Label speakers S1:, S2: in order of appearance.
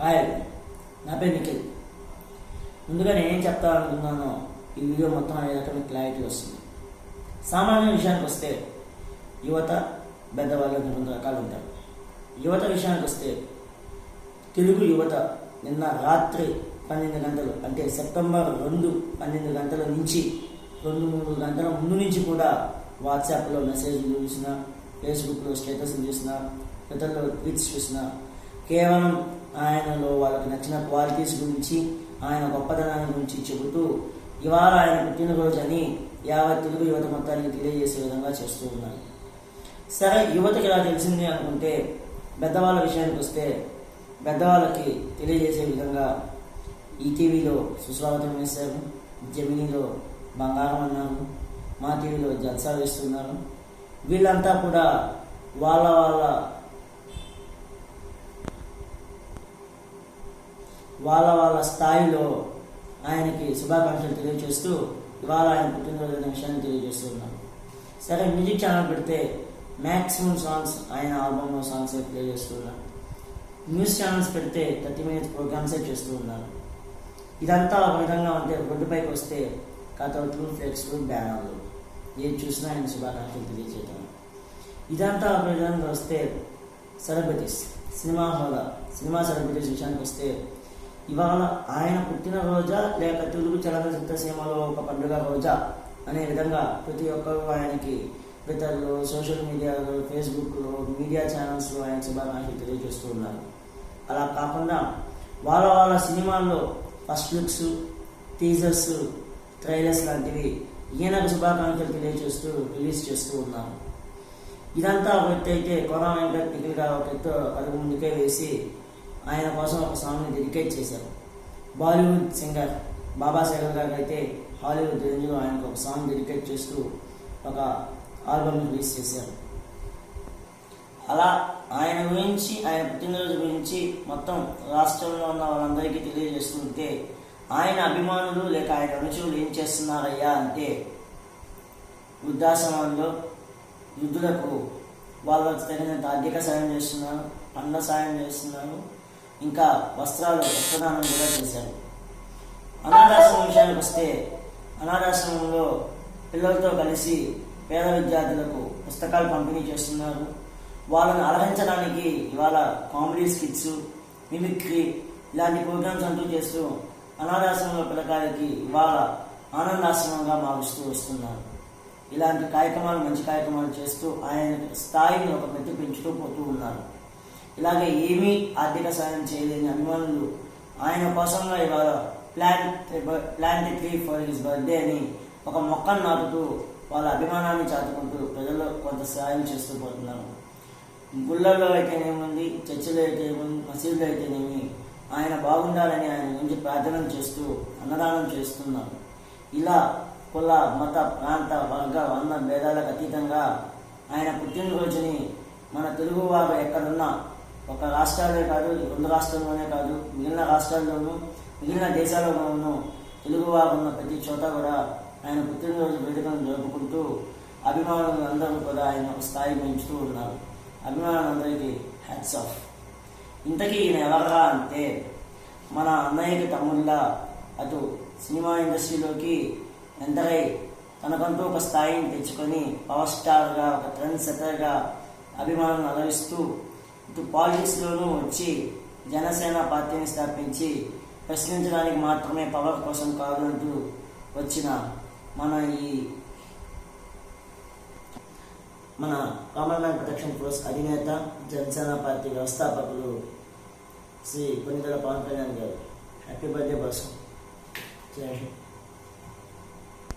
S1: Hi, నా పేరు నిఖిల్. ముందుగా నేనేం చెప్తాననుకున్నానో ఈ వీడియో మొత్తం అయ్యాక మీకు క్లారిటీ వస్తుంది. సామాన్య విషయానికి వస్తే యువత, పెద్దవాళ్ళు రెండు రకాలు ఉంటారు. యువత విషయానికి వస్తే తెలుగు యువత నిన్న రాత్రి 12 గంటలు అంటే సెప్టెంబర్ 2 12 గంటల నుంచి 2-3 గంటల ముందు నుంచి కూడా వాట్సాప్లో మెసేజ్లు చూసినా, ఫేస్బుక్లో స్టేటస్లు చూసినా, ట్విట్టర్లో ట్వీట్స్ చూసినా కేవలం ఆయనలో వాళ్ళకి నచ్చిన క్వాలిటీస్ గురించి, ఆయన గొప్పతనాన్ని గురించి చెబుతూ ఇవాళ ఆయన పుట్టినరోజు అని యావత్ తెలుగు యువత మొత్తానికి తెలియజేసే విధంగా చేస్తూ ఉన్నారు. సరే, యువతకి ఇలా తెలిసింది అనుకుంటే పెద్దవాళ్ళ విషయానికి వస్తే పెద్దవాళ్ళకి తెలియజేసే విధంగా ఈటీవీలో సుస్వాగతం వేశారు, జెమినీలో బంగారం అన్నారు, మా టీవీలో జల్సా వేస్తున్నారు. వీళ్ళంతా కూడా వాళ్ళ స్థాయిలో ఆయనకి శుభాకాంక్షలు తెలియజేస్తూ ఇవాళ ఆయన పుట్టినరోజు అనే విషయాన్ని తెలియజేస్తున్నారు. సరే, మ్యూజిక్ ఛానల్ పెడితే మ్యాక్సిమం సాంగ్స్ ఆయన ఆల్బమ్లో సాంగ్స్ ప్లే చేస్తున్నారు. న్యూస్ ఛానల్స్ పెడితే 30 minutes ప్రోగ్రామ్సే చేస్తూ ఉన్నారు. ఇదంతా ఒక విధంగా ఉంటే రోడ్డుపైకి వస్తే కథలు, ఫ్లెక్స్లు, బ్యానర్లు ఏది చూసినా ఆయన శుభాకాంక్షలు తెలియజేయడం. ఇదంతా ఒక విధంగా వస్తే సెలబ్రిటీస్, సినిమా సెలబ్రిటీస్ విషయానికి వస్తే ఇవాళ ఆయన పుట్టినరోజా లేక తెలుగు చలనచిత్ర సీమలో ఒక పండుగ రోజా అనే విధంగా ప్రతి ఒక్కరు ఆయనకి ట్విట్టర్లో, సోషల్ మీడియాలో, ఫేస్బుక్లో, మీడియా ఛానల్స్లో ఆయన శుభాకాంక్షలు తెలియజేస్తూ ఉన్నారు. అలా కాకుండా వాళ్ళ సినిమాల్లో ఫస్ట్ లుక్స్, టీజర్స్, ట్రైలర్స్ లాంటివి ఈయనకు శుభాకాంక్షలు తెలియజేస్తూ రిలీజ్ చేస్తూ ఉన్నారు. ఇదంతా ఒక ఎత్తు అయితే కొనా వెంకట్ నిఖిల్గా ఒక ఎత్తు అడుగు ముందుకే వేసి ఆయన కోసం ఒక సాంగ్ని డెడికేట్ చేశారు. బాలీవుడ్ సింగర్ బాబాసాహెబ్ గారు అయితే హాలీవుడ్ రేంజ్లో ఆయనకు ఒక సాంగ్ డెడికేట్ చేస్తూ ఒక ఆల్బమ్ రిలీజ్ చేశారు. అలా ఆయన గురించి, ఆయన పుట్టినరోజు గురించి మొత్తం రాష్ట్రంలో ఉన్న వాళ్ళందరికీ తెలియజేస్తుంటే ఆయన అభిమానులు లేక ఆయన అనుచరులు ఏం చేస్తున్నారయ్యా అంటే వృద్ధాశ్రమంలో వృద్ధులకు వాళ్ళకి తగినంత ఆర్థిక సాయం చేస్తున్నారు, పండ్ల సాయం చేస్తున్నారు, ఇంకా వస్త్రదానం కూడా చేశారు. అనాథాశ్రమం విషయానికి వస్తే అనాథాశ్రమంలో పిల్లలతో కలిసి పేద విద్యార్థులకు పుస్తకాలు పంపిణీ చేస్తున్నారు. వాళ్ళని అలరించడానికి ఇవాళ కామెడీ స్కిట్స్, మిమిక్రీ ఇలాంటి ప్రోగ్రామ్స్ అంటూ చేస్తూ అనాథాశ్రమంలో పిల్లకాయలకి ఇవాళ ఆనందాశ్రమంగా మారుస్తూ వస్తున్నారు. ఇలాంటి కార్యక్రమాలు, మంచి కార్యక్రమాలు చేస్తూ ఆయన స్థాయిని ఒక మెట్టు పెంచుతూ పోతూ ఉన్నారు. ఇలాగే ఏమీ ఆర్థిక సాయం చేయలేని అభిమానులు ఆయన కోసంగా ఇవాళ plant tree for his birthday అని ఒక మొక్కను నాటుతూ వాళ్ళ అభిమానాన్ని చాటుకుంటూ ప్రజల్లో కొంత సాయం చేస్తూ పోతున్నారు. గుళ్ళల్లో అయితేనేముంది, చర్చిలో అయితేనేమి, మసీదులో అయితేనేమి ఆయన బాగుండాలని ఆయన గురించి ప్రార్థనలు చేస్తూ అన్నదానం చేస్తున్నారు. ఇలా కుల, మత, ప్రాంత, వర్గ, వర్ణ భేదాలకు అతీతంగా ఆయన పుట్టినరోజుని మన తెలుగు వారు ఎక్కడున్నా, ఒక రాష్ట్రాలే కాదు, 2 రాష్ట్రాల్లోనే కాదు, మిగిలిన రాష్ట్రాల్లోనూ, మిగిలిన దేశాల్లోనూ తెలుగు వారు ఉన్న ప్రతి చోట కూడా ఆయన పుట్టినరోజు వేడుకలను జరుపుకుంటూ అభిమానులు అందరూ కూడా ఆయన ఒక స్థాయి పెంచుతూ ఉన్నారు. అభిమానులందరికీ హ్యాట్స్ ఆఫ్. ఇంతకీ ఈయన ఎవరా అంటే మన అన్నయ్యకి తమ్ముళ్ళ అటు సినిమా ఇండస్ట్రీలోకి ఎంటర్ అయి తనకంటూ ఒక స్థాయిని తెచ్చుకొని పవర్ స్టార్గా, ఒక ట్రెండ్ సెట్టర్గా అభిమానులను అలరిస్తూ ఇటు పాలిటిక్స్లోనూ వచ్చి జనసేన పార్టీని స్థాపించి ప్రశ్నించడానికి మాత్రమే, పవర్ కోసం కాదు అంటూ వచ్చిన మన కామన్ మ్యాన్ ప్రొటెక్షన్ ఫోర్స్ అధినేత, జనసేన పార్టీ వ్యవస్థాపకులు శ్రీ కొనిదెల పవన్ కళ్యాణ్ గారు. Happy birthday boss. జై హింద్.